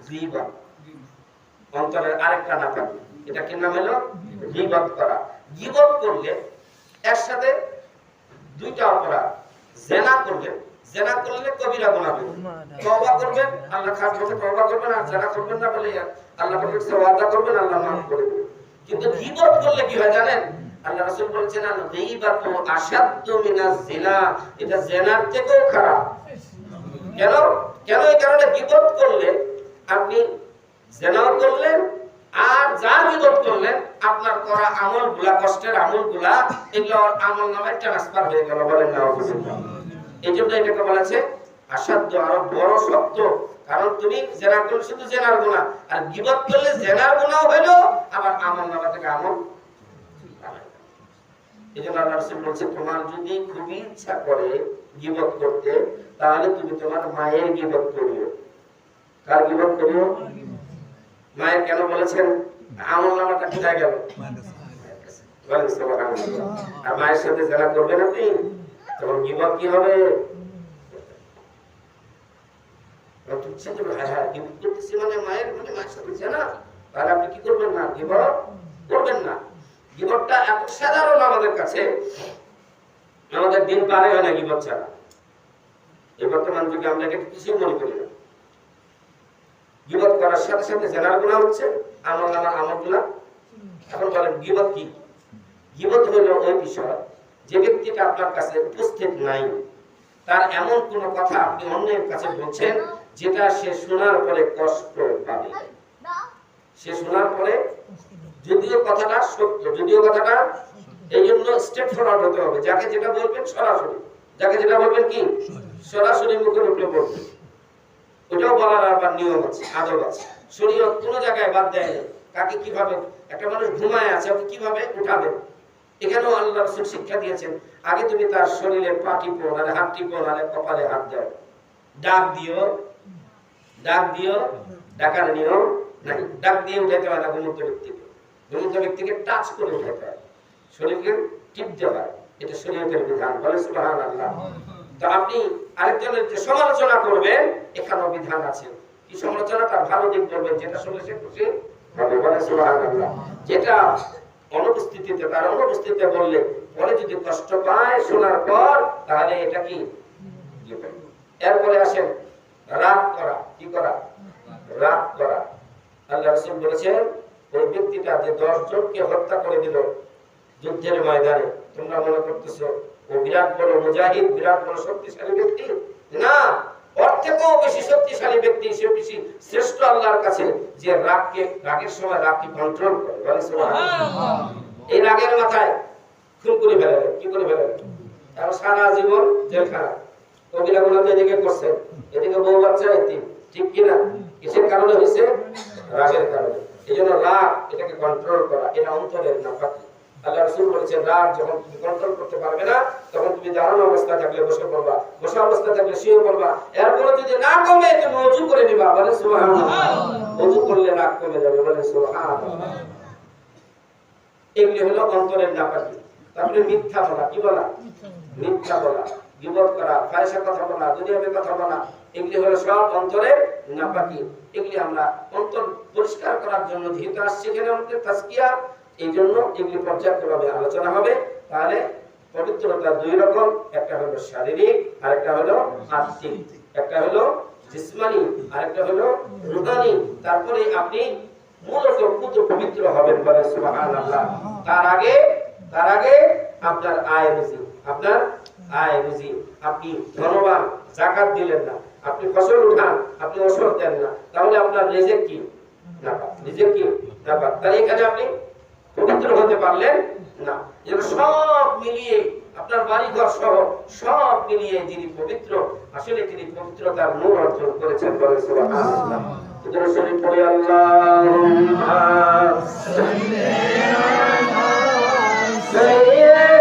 গীবত, অন্তরের আরেকটা নাপাকি। এটা কি নাম হলো? গীবত করা। গীবত করলে একসাথে দুইটা অপরাধ। জিনা করলে, জিনা করলে কবিরা গুনাহ হবে। তওবা করবেন, আল্লাহ খাস বলে তওবা করবেন, আর জিনা করবেন না বলে আল্লাহ বলে ওয়াদা করবেন, আল্লাহ মাফ করে দেবেন। কিন্তু গীবত করলে কি হয় জানেন? আল্লাহ রাসূল বলেছেন আল গীবাতু আশাদ্দু মিনাজ জিনা, এটা জিনার থেকেও খারাপ। কেন? কেন? এই কারণে গীবত করলে আপনি জিনাও করলেন, আর যা গীবত করলেন আপনার করা আমলগুলা, কষ্টের আমলগুলা, এগুলো আমল নামে ট্রান্সফার হয়ে গেল। বলেন নাউযুবিল্লাহ। এইজন্য এটাকে বলেছে আসাধ্য, আরো বড় শব্দ। কারণ তুমি জিনা করলে শুধু জিনার গুনাহ, আর গীবত করলে জিনার গুনাহ হইলো, আবার আমল নামা থেকে আমল। এজন্য আল্লাহ রাসূল বলেছে তোমার যদি খুবই ইচ্ছা করে গীবত করতে, তাহলে তুমি তোমার মায়ের গীবত করিও। কার গীবত করিও? মায়ের। কেন বলেছেন? আমল নামাটা কোথায় গেল? বলেন সুবহানাল্লাহ। আর মায়ের সাথে জিনা করবেন আপনি, তখন গীবত কি হবে? মায়ের সাথে জিনা, তাহলে আপনি কি করবেন না? গীবত করবেন না। গীবতটা এত সাধারণ আমাদের কাছে, আমাদের দিন পারে হয় না গীবত ছাড়া। এই বর্তমান যুগে আমরা এটা কিছু মনে করি না। গীবত করার সাথে সাথে জিনার গুনাহ হচ্ছে, আমল নামার আমলগুলা। এখন বলেন গীবত কি? গীবত হলো ওই বিষয় যে ব্যক্তিটা আপনার কাছে উপস্থিত নাই, তার এমন কোন কথা আপনি অন্যের কাছে বলছেন যেটা সে শোনার পরে কষ্ট পাবে। সে শোনার পরে, যদিও কথাটা সত্য, যদিও কথাটা, এই জন্য স্টেপ ফরওয়ার্ড হতে হবে। যাকে যেটা বলবেন সরাসরি, যাকে যেটা বলবেন কি সরাসরি মুখের উপরে বলবেন। ওটাও বলার আবার নিয়ম আছে, আদব আছে। শরীয়ত কোন জায়গায় বাদ দেয় না। কাকে কিভাবে, একটা মানুষ ঘুমায় আছে, ওকে কিভাবে উঠাবেন, এখানেও আল্লাহ রাসূল শিক্ষা দিয়েছেন। আগে তুমি তার শরীরের পা টিপো, নাহলে হাত টিপো, নাহলে কপালে হাত দাও। ডাক দিও, ডাক দিও, ডাকার নিয়ম নাই। ডাক দিয়ে উঠাইতে হয় না ঘুমন্ত ব্যক্তিকে। ঘুমন্ত ব্যক্তিকে টাচ করে উঠাইতে হয়, শরীরকে টিপতে হয়। এটা শরীয়তের বিধান। বলে সুবহানাল্লাহ। তো আপনি আরেকজনের যে সমালোচনা করবেন, এখানেও বিধান আছে। কি সমালোচনা? তার ভালো দিক বলবেন, যেটা শুনলে সে খুশি হবে। বলে সুবহানাল্লাহ। যেটা অনুপস্থিতিতে, তার অনুপস্থিতিতে বললে পরে যদি কষ্ট পায় শোনার পর, তাহলে এটা কি? এরপরে আসেন রাগ করা। কি করা? রাগ করা। আল্লাহ রাসূল বলেছেন ওই ব্যক্তিটা যে 10 জনকে হত্যা করে দিল যুদ্ধের ময়দানে, তোমরা মনে করতেছো ও বিরাট বড় মুজাহিদ, বিরাট বড় শক্তিশালী ব্যক্তি? না, ওর থেকেও বেশি শক্তিশালী ব্যক্তি, সে বেশি শ্রেষ্ঠ আল্লাহর কাছে, যে রাগের সময় রাগকে কন্ট্রোল করে। বলে সুবহানাল্লাহ। এই রাগের মাথায় খুন করে ফেলে। কি করে ফেলে? আর সারা জীবন জেলখানা। কবিরা গুনাহ এদিকে করছে, এদিকে বউ বাচ্চা এতিম। ঠিক কি না? কিসের কারণে হয়েছে? রাগের কারণে। এজন্য রাগ, এটাকে কন্ট্রোল করা, এটা অন্তরের নাপাকি। আল্লাহ রাসূল বলেছেন রাগ যখন তুমি কন্ট্রোল করতে পারবে না, তখন তুমি দাঁড়ানো অবস্থা থাকলে বসে পড়বা, বসা অবস্থা থাকলে শুয়ে পড়বা। এরপরে যদি না কমে তুমি ওযু করে নিবা। বলে সুবহানাল্লাহ। ওযু করলে রাগ কমে যাবে। বলে সুবহানাল্লাহ। এগুলি হলো অন্তরের নাপাকি। তারপরে মিথ্যা বলা। কি বলা? মিথ্যা বলা, গীবত করা, ফাহিশা কথা বলা, দুনিয়াবি কথা বলা, এগুলি হলো সব অন্তরের নাপাকি। এগুলি আমরা অন্তর পরিষ্কার করার জন্য যেহেতু আসছে এখানে আমাদের তাজকিয়া, এই জন্য এগুলি পর্যাপ্তভাবে আলোচনা হবে। তাহলে পবিত্রতা দুই রকম, একটা হলো শারীরিক, আর একটা হলো আত্মিক। একটা হলো জিসমানি, আর একটা হলো রূহানি। তারপরে আপনি মূলত পুত্র পবিত্র হবেন। বলে সুবহানাল্লাহ। তার আগে আপনার আয় রুজি, আপনার আয় রুজি। আপনি ধনবান, যাকাত দিলেন না, আপনি ফসল উঠান, আপনি ওষুধ দেন না, তাহলে আপনার রিজিক কি? নাপাক। রিজিক কি? নাপাক। তাহলে এখানে আপনি পবিত্র হতে পারলেন না। এর সব মিলিয়ে আপনার বাড়িঘর সহ সব মিলিয়ে যিনি পবিত্র, আসলে তিনি পবিত্রতার নূর অর্জন করেছেন। বলে সুবহানাল্লাহ। এজন্য শরীফ পড়ি আল্লাহুম্মা সাল্লি আলা সাইয়্যিদিনা